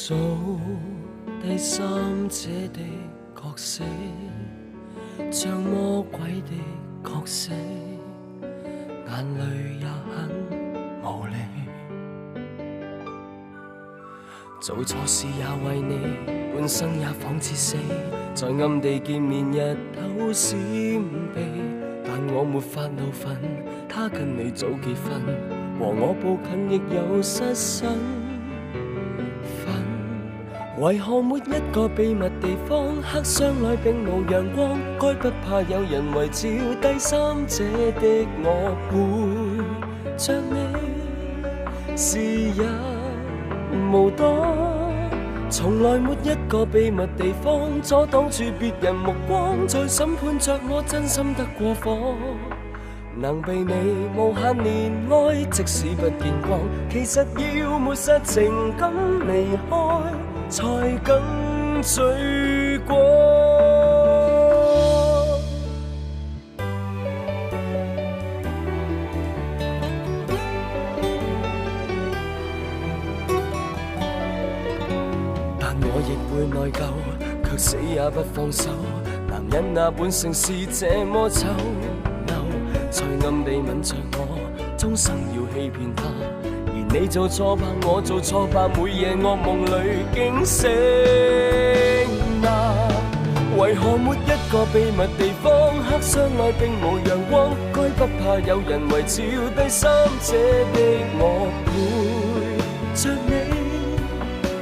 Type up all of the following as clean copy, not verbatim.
做第三者的角色，像魔鬼的角色，眼淚也很無力。做錯事也為你，半生也仿似死，在暗地見面日頭閃避，但我沒法怒憤，他跟你早結婚，和我步近亦有失身份。為何沒一個秘密地方，黑箱內並無陽光，該不怕有人圍照，第三者的我陪着你，時日無多，從來沒一個秘密地方，阻擋住別人目光，在審判着我真心得過火。能被你無限憐愛，即使不見光，其實要抹殺情感離開，才更罪過。但我亦會內疚，卻死也不放手。男人那本性是這麼醜陋，在暗地吻着我，終生要欺騙他。而你做錯吧，我做錯吧，每夜噩夢裏驚醒啊！為何沒一個秘密地方，黑箱內並無陽光，該不怕有人圍照，第三者的我陪着你，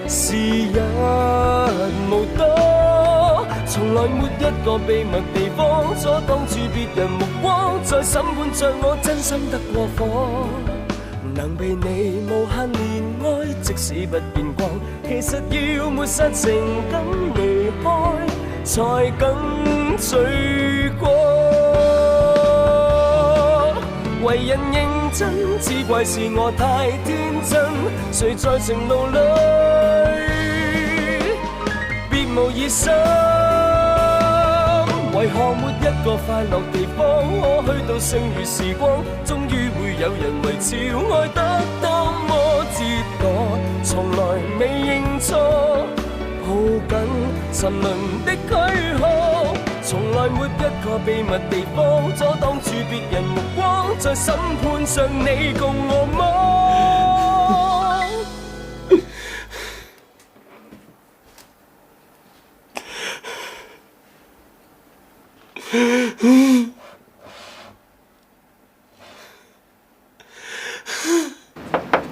時日無多，從來沒一個秘密地方，阻擋住別人目光，在審判着我真心得過火。能被你無限憐愛，即使不見光，其實要抹殺情感離開，才更罪過。為人認真，只怪是我太天真，誰在情路裏別無疑心。為何沒一個快樂地方，我去到剩餘時光，終於會有人圍照，愛得多麼折墮，從來未認錯，抱緊沉淪的軀殼，從來沒一個秘密地方，阻擋住別人目光，在審判上你共我嗎？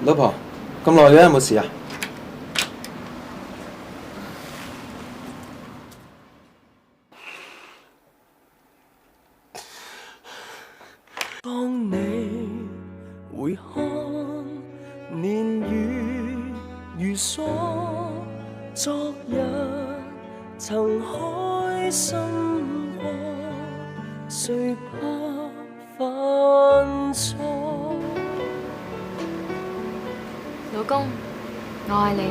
老婆，咁耐嘅有冇事啊？當你回看年月如梭，昨日曾開心過，誰怕犯錯？老公，我愛你。